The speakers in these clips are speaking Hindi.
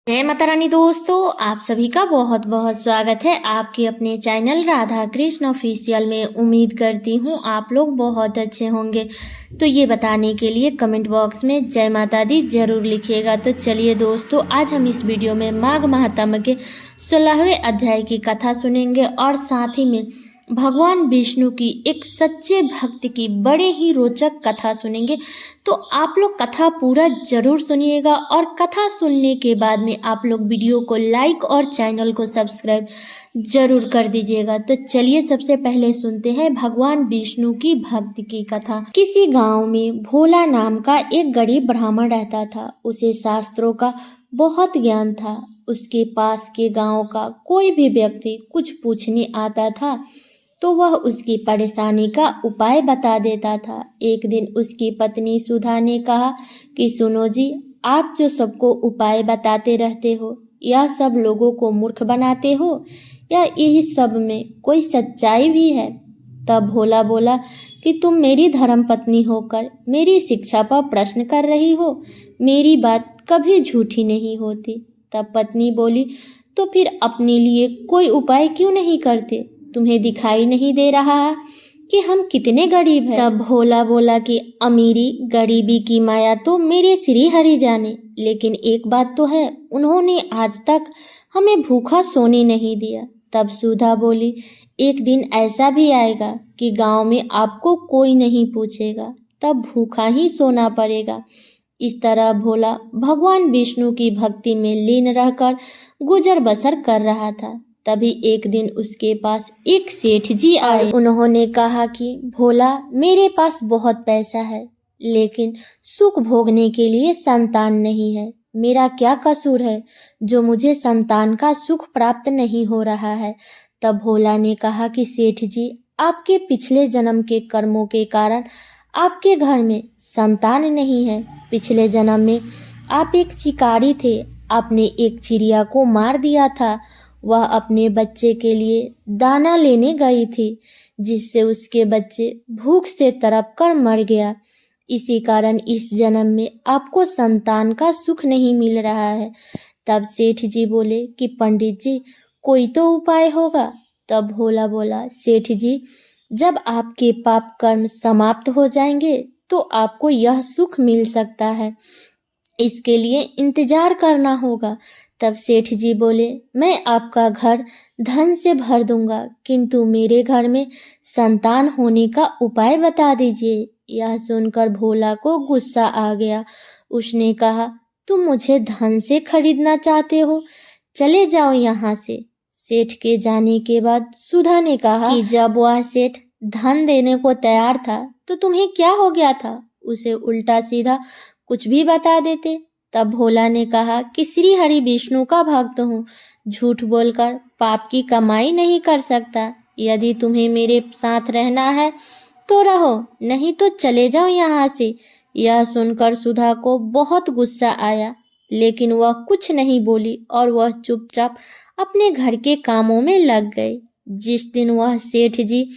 जय माता रानी दोस्तों, आप सभी का बहुत बहुत स्वागत है आपके अपने चैनल राधा कृष्ण ऑफिशियल में। उम्मीद करती हूँ आप लोग बहुत अच्छे होंगे। तो ये बताने के लिए कमेंट बॉक्स में जय माता दी जरूर लिखिएगा। तो चलिए दोस्तों, आज हम इस वीडियो में माघ महात्म्य के 16वें अध्याय की कथा सुनेंगे और साथ ही में भगवान विष्णु की एक सच्चे भक्त की बड़े ही रोचक कथा सुनेंगे। तो आप लोग कथा पूरा जरूर सुनिएगा और कथा सुनने के बाद में आप लोग वीडियो को लाइक और चैनल को सब्सक्राइब जरूर कर दीजिएगा। तो चलिए सबसे पहले सुनते हैं भगवान विष्णु की भक्ति की कथा। किसी गांव में भोला नाम का एक गरीब ब्राह्मण रहता था। उसे शास्त्रों का बहुत ज्ञान था। उसके पास के गांव का कोई भी व्यक्ति कुछ पूछने आता था तो वह उसकी परेशानी का उपाय बता देता था। एक दिन उसकी पत्नी सुधा ने कहा कि सुनो जी, आप जो सबको उपाय बताते रहते हो, यह सब लोगों को मूर्ख बनाते हो या यही सब में कोई सच्चाई भी है? तब भोला बोला कि तुम मेरी धर्म पत्नी होकर मेरी शिक्षा पर प्रश्न कर रही हो। मेरी बात कभी झूठी नहीं होती। तब पत्नी बोली, तो फिर अपने लिए कोई उपाय क्यों नहीं करते? तुम्हें दिखाई नहीं दे रहा है कि हम कितने गरीब हैं? तब भोला बोला कि अमीरी गरीबी की माया तो मेरे श्री हरि जाने, लेकिन एक बात तो है, उन्होंने आज तक हमें भूखा सोने नहीं दिया। तब सुधा बोली, एक दिन ऐसा भी आएगा कि गांव में आपको कोई नहीं पूछेगा, तब भूखा ही सोना पड़ेगा। इस तरह भोला भगवान विष्णु की भक्ति में लीन रहकर गुजर बसर कर रहा था। तभी एक दिन उसके पास एक सेठ जी आए। उन्होंने कहा कि भोला, मेरे पास बहुत पैसा है, लेकिन सुख भोगने के लिए संतान नहीं है। मेरा क्या कसूर है जो मुझे संतान का सुख प्राप्त नहीं हो रहा है? तब भोला ने कहा कि सेठ जी, आपके पिछले जन्म के कर्मों के कारण आपके घर में संतान नहीं है। पिछले जन्म में आप एक शिकारी थे। आपने एक चिड़िया को मार दिया था। वह अपने बच्चे के लिए दाना लेने गई थी, जिससे उसके बच्चे भूख से तड़प कर मर गया। इसी कारण इस जन्म में आपको संतान का सुख नहीं मिल रहा है। तब सेठ जी बोले कि पंडित जी, कोई तो उपाय होगा। तब भोला बोला, सेठ जी, जब आपके पाप कर्म समाप्त हो जाएंगे तो आपको यह सुख मिल सकता है। इसके लिए इंतजार करना होगा। तब सेठ जी बोले, मैं आपका घर धन से भर दूंगा, किंतु मेरे घर में संतान होने का उपाय बता दीजिए। यह सुनकर भोला को गुस्सा आ गया। उसने कहा, तुम मुझे धन से खरीदना चाहते हो? चले जाओ यहाँ से। सेठ के जाने के बाद सुधा ने कहा कि जब वह सेठ धन देने को तैयार था तो तुम्हें क्या हो गया था? उसे उल्टा सीधा कुछ भी बता देते। तब भोला ने कहा कि श्री हरि विष्णु का भक्त हूँ, झूठ बोलकर पाप की कमाई नहीं कर सकता। यदि तुम्हें मेरे साथ रहना है तो रहो, नहीं तो चले जाओ यहाँ से। यह सुनकर सुधा को बहुत गुस्सा आया, लेकिन वह कुछ नहीं बोली और वह चुपचाप अपने घर के कामों में लग गई। जिस दिन वह सेठ जी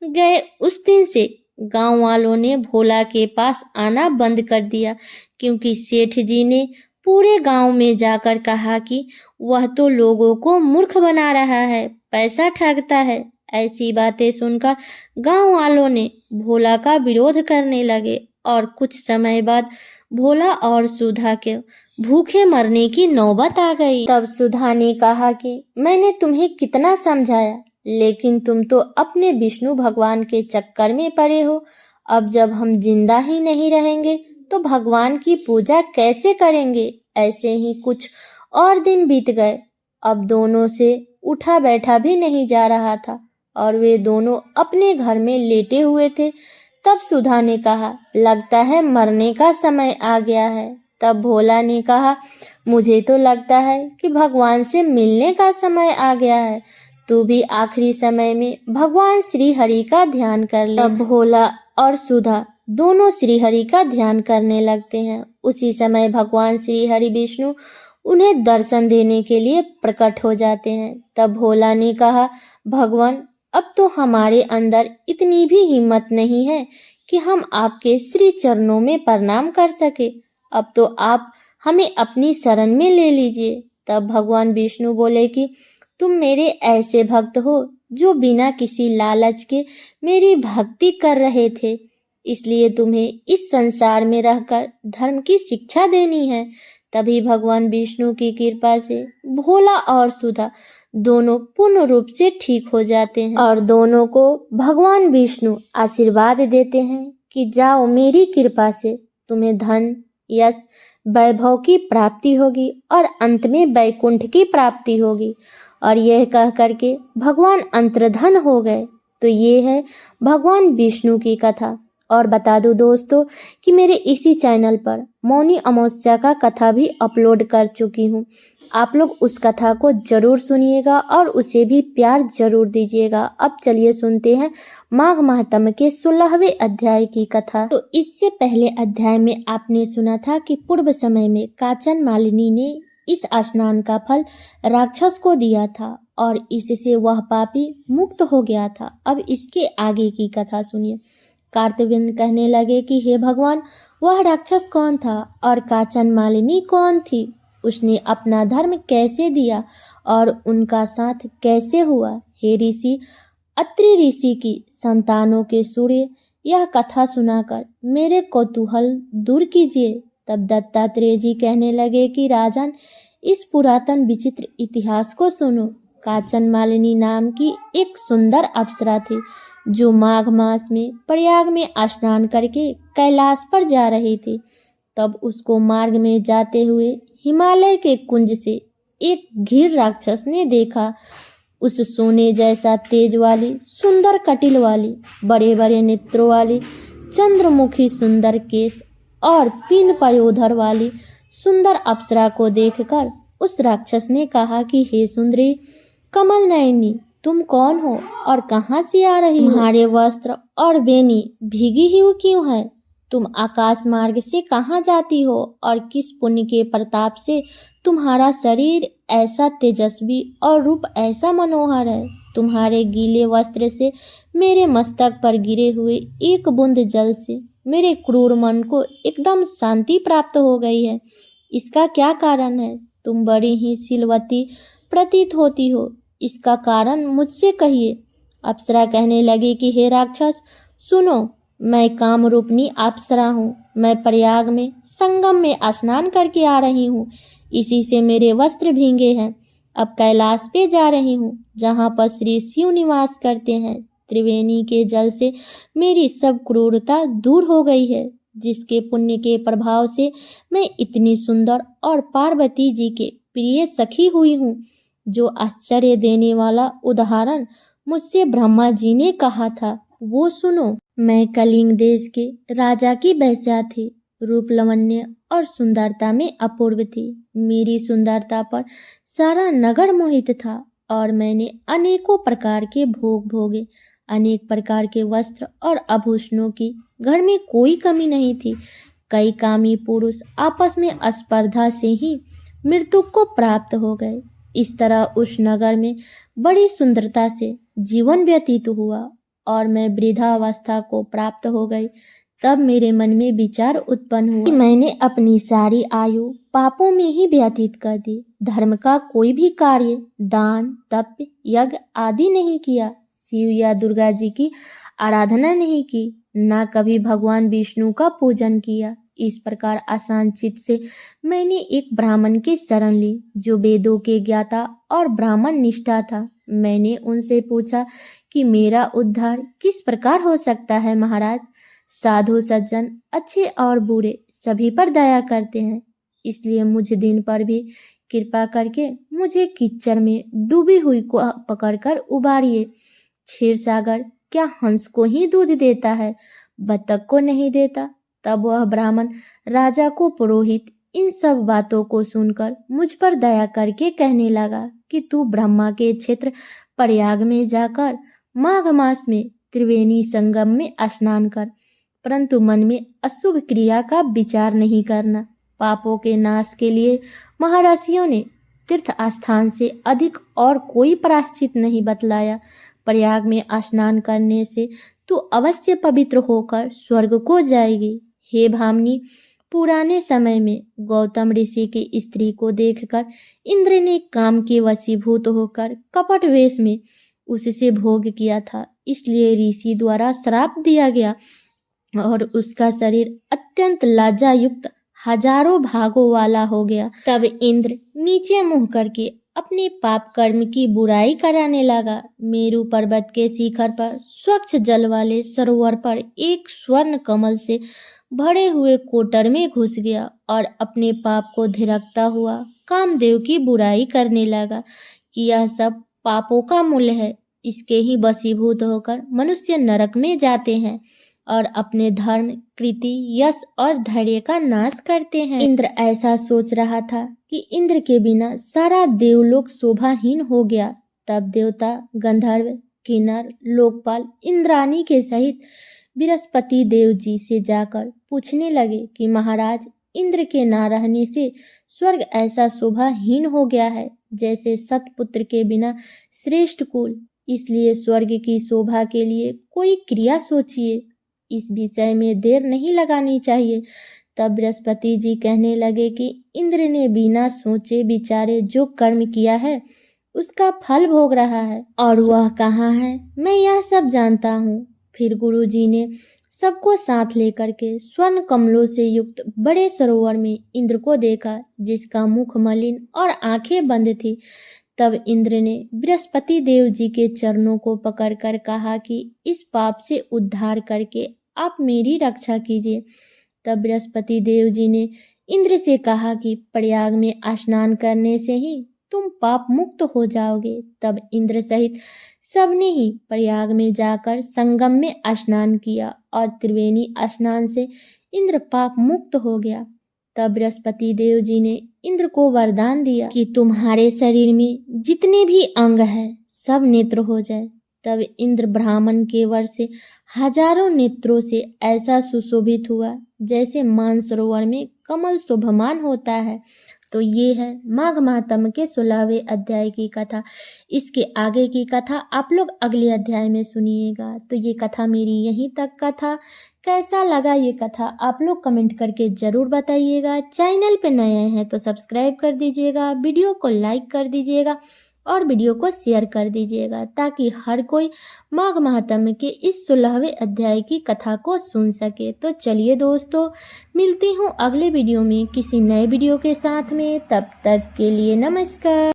गए, उस दिन से गांव वालों ने भोला के पास आना बंद कर दिया, क्योंकि सेठ जी ने पूरे गांव में जाकर कहा कि वह तो लोगों को मूर्ख बना रहा है, पैसा ठगता है। ऐसी बातें सुनकर गांव वालों ने भोला का विरोध करने लगे और कुछ समय बाद भोला और सुधा के भूखे मरने की नौबत आ गई। तब सुधा ने कहा कि मैंने तुम्हें कितना समझाया, लेकिन तुम तो अपने विष्णु भगवान के चक्कर में पड़े हो। अब जब हम जिंदा ही नहीं रहेंगे तो भगवान की पूजा कैसे करेंगे? ऐसे ही कुछ और दिन बीत गए। अब दोनों से उठा बैठा भी नहीं जा रहा था और वे दोनों अपने घर में लेटे हुए थे। तब सुधा ने कहा, लगता है मरने का समय आ गया है। तब भोला ने कहा, मुझे तो लगता है कि भगवान से मिलने का समय आ गया है। तू भी आखिरी समय में भगवान श्री हरि का ध्यान कर ले। तब भोला और सुधा दोनों श्री हरि का ध्यान करने लगते हैं। उसी समय भगवान श्री हरि विष्णु उन्हें दर्शन देने के लिए प्रकट हो जाते हैं। तब भोला ने कहा, भगवान, अब तो हमारे अंदर इतनी भी हिम्मत नहीं है कि हम आपके श्री चरणों में प्रणाम कर सके। अब तो आप हमें अपनी शरण में ले लीजिए। तब भगवान विष्णु बोले कि तुम मेरे ऐसे भक्त हो जो बिना किसी लालच के मेरी भक्ति कर रहे थे, इसलिए तुम्हें इस संसार में रहकर धर्म की शिक्षा देनी है। तभी भगवान विष्णु की कृपा से भोला और सुधा दोनों पूर्ण रूप से ठीक हो जाते हैं और दोनों को भगवान विष्णु आशीर्वाद देते हैं कि जाओ, मेरी कृपा से तुम्हें धन, यश, वैभव की प्राप्ति होगी और अंत में वैकुंठ की प्राप्ति होगी। और यह कह करके भगवान अंतर्धान हो गए। तो ये है भगवान विष्णु की कथा। और बता दूं दोस्तों कि मेरे इसी चैनल पर मौनी अमावस्या का कथा भी अपलोड कर चुकी हूँ। आप लोग उस कथा को जरूर सुनिएगा और उसे भी प्यार जरूर दीजिएगा। अब चलिए सुनते हैं माघ महात्म्य के 16वें अध्याय की कथा। तो इससे पहले अध्याय में आपने सुना था कि पूर्व समय में काचन मालिनी ने इस स्नान का फल राक्षस को दिया था और इससे वह पापी मुक्त हो गया था। अब इसके आगे की कथा सुनिए। कार्तवीर्य कहने लगे कि हे भगवान, वह राक्षस कौन था और काचन मालिनी कौन थी? उसने अपना धर्म कैसे दिया और उनका साथ कैसे हुआ? हे ऋषि, अत्रि ऋषि की संतानों के सूर्य, यह कथा सुनाकर मेरे कौतूहल दूर कीजिए। तब दत्तात्रेय जी कहने लगे कि राजन, इस पुरातन विचित्र इतिहास को सुनो। काचन मालिनी नाम की एक सुंदर अप्सरा थी जो माघ मास में प्रयाग में स्नान करके कैलाश पर जा रही थी। तब उसको मार्ग में जाते हुए हिमालय के कुंज से एक घीर राक्षस ने देखा। उस सोने जैसा तेज वाली, सुंदर कटिल वाली, बड़े बड़े नेत्रों वाली, चंद्रमुखी सुंदर केश और पीन पयोधर वाली सुंदर अप्सरा को देखकर उस राक्षस ने कहा कि हे सुंदरी कमल नयनी, तुम कौन हो और कहाँ से आ रही हो? तुम्हारे वस्त्र और बेनी भीगी ही क्यों है? तुम आकाश मार्ग से कहाँ जाती हो और किस पुण्य के प्रताप से तुम्हारा शरीर ऐसा तेजस्वी और रूप ऐसा मनोहर है? तुम्हारे गीले वस्त्र से मेरे मस्तक पर गिरे हुए एक बूंद जल से मेरे क्रूर मन को एकदम शांति प्राप्त हो गई है। इसका क्या कारण है? तुम बड़ी ही शीलवती प्रतीत होती हो, इसका कारण मुझसे कहिए। अप्सरा कहने लगी कि हे राक्षस, सुनो, मैं कामरूपिणी अप्सरा हूँ। मैं प्रयाग में संगम में स्नान करके आ रही हूँ, इसी से मेरे वस्त्र भींगे हैं। अब कैलाश पे जा रही हूँ जहाँ पर श्री शिव निवास करते हैं। त्रिवेणी के जल से मेरी सब क्रूरता दूर हो गई है, जिसके पुण्य के प्रभाव से मैं इतनी सुंदर और पार्वती जी के प्रिय सखी हुई हूँ। जो आश्चर्य देने वाला उदाहरण मुझसे ब्रह्मा जी ने कहा था वो सुनो। मैं कलिंग देश के राजा की वेश्या थी, रूप लावण्य और सुंदरता में अपूर्व थी। मेरी सुंदरता पर सारा नगर मोहित था और मैंने अनेकों प्रकार के भोग भोगे। अनेक प्रकार के वस्त्र और आभूषणों की घर में कोई कमी नहीं थी। कई कामी पुरुष आपस में स्पर्धा से ही मृत्यु को प्राप्त हो गए। इस तरह उस नगर में बड़ी सुंदरता से जीवन व्यतीत हुआ और मैं वृद्धावस्था को प्राप्त हो गई। तब मेरे मन में विचार उत्पन्न हुआ कि मैंने अपनी सारी आयु पापों में ही व्यतीत कर दी। धर्म का कोई भी कार्य, दान, तप, यज्ञ आदि नहीं किया। शिव या दुर्गा जी की आराधना नहीं की, ना कभी भगवान विष्णु का पूजन किया। इस प्रकार आसान चित्त से मैंने एक ब्राह्मण की शरण ली जो वेदों के ज्ञाता और ब्राह्मण निष्ठा था। मैंने उनसे पूछा कि मेरा उद्धार किस प्रकार हो सकता है महाराज? साधु सज्जन, अच्छे और बुरे सभी पर दया करते हैं, इसलिए मुझ दिन पर भी कृपा करके मुझे कीचड़ में डूबी हुई को पकड़कर उबारिए। क्षीर सागर क्या हंस को ही दूध देता है, बतख को नहीं देता? तब वह ब्राह्मण राजा को पुरोहित इन सब बातों को सुनकर मुझ पर दया करके कहने लगा कि तू ब्रह्मा के क्षेत्र प्रयाग में जाकर माघ मास में त्रिवेणी संगम में स्नान कर, परंतु मन में अशुभ क्रिया का विचार नहीं करना। पापों के नाश के लिए महर्षियों ने तीर्थ स्थान से अधिक और कोई प्रायश्चित नहीं बतलाया। प्रयाग में स्नान करने से तू अवश्य पवित्र होकर स्वर्ग को जाएगी। हे भामिनी, पुराने समय में गौतम ऋषि की स्त्री को देखकर इंद्र ने काम के वशीभूत होकर कपट वेश में उससे भोग किया था, इसलिए ऋषि द्वारा श्राप दिया गया और उसका शरीर अत्यंत लज्जायुक्त हजारों भागों वाला हो गया। तब इंद्र नीचे मुंह करके अपने पाप कर्म की बुराई कराने लगा। मेरु पर्वत के शिखर पर स्वच्छ जल वाले सरोवर पर एक स्वर्ण कमल से भरे हुए कोटर में घुस गया और अपने पाप को धिरकता हुआ कामदेव की बुराई करने लगा कि यह सब पापों का मूल है। इसके ही वशीभूत होकर मनुष्य नरक में जाते हैं और अपने धर्म, कृति, यश और धैर्य का नाश करते हैं। इंद्र ऐसा सोच रहा था कि इंद्र के बिना सारा देवलोक शोभाहीन हो गया। तब देवता, गंधर्व, किन्नर, लोकपाल इंद्राणी के सहित बृहस्पति देव जी से जाकर पूछने लगे कि महाराज, इंद्र के ना रहने से स्वर्ग ऐसा शोभाहीन हो गया है जैसे सतपुत्र के बिना श्रेष्ठ कुल। इसलिए स्वर्ग की शोभा के लिए कोई क्रिया सोचिए, इस विषय में देर नहीं लगानी चाहिए। तब बृहस्पति जी कहने लगे कि इंद्र ने बिना सोचे विचारे जो कर्म किया है उसका फल भोग रहा है, और वह कहाँ है मैं यह सब जानता हूँ। फिर गुरु जी ने सबको साथ लेकर के स्वर्ण कमलों से युक्त बड़े सरोवर में इंद्र को देखा, जिसका मुख मलिन और आंखें बंद थी। तब इंद्र ने बृहस्पति देव जी के चरणों को पकड़कर कहा कि इस पाप से उद्धार करके आप मेरी रक्षा कीजिए। तब बृहस्पति देव जी ने इंद्र से कहा कि प्रयाग में स्नान करने से ही तुम पाप मुक्त हो जाओगे। तब इंद्र सहित सबने ही प्रयाग में जाकर संगम में स्नान किया और त्रिवेणी स्नान से इंद्र पाप मुक्त हो गया। तब बृहस्पति देव जी ने इंद्र को वरदान दिया कि तुम्हारे शरीर में जितने भी अंग है सब नेत्र हो जाए। तब इंद्र ब्राह्मण के वर से हजारों नेत्रों से ऐसा सुशोभित हुआ जैसे मानसरोवर में कमल शोभमान होता है। तो ये है माघ महात्म्य के 16वें अध्याय की कथा। इसके आगे की कथा आप लोग अगले अध्याय में सुनिएगा। तो ये कथा मेरी यहीं तक का था। कैसा लगा ये कथा आप लोग कमेंट करके ज़रूर बताइएगा। चैनल पे नए हैं तो सब्सक्राइब कर दीजिएगा, वीडियो को लाइक कर दीजिएगा और वीडियो को शेयर कर दीजिएगा ताकि हर कोई माघ महात्म्य के इस 16वें अध्याय की कथा को सुन सके। तो चलिए दोस्तों, मिलती हूँ अगले वीडियो में किसी नए वीडियो के साथ में। तब तक के लिए नमस्कार।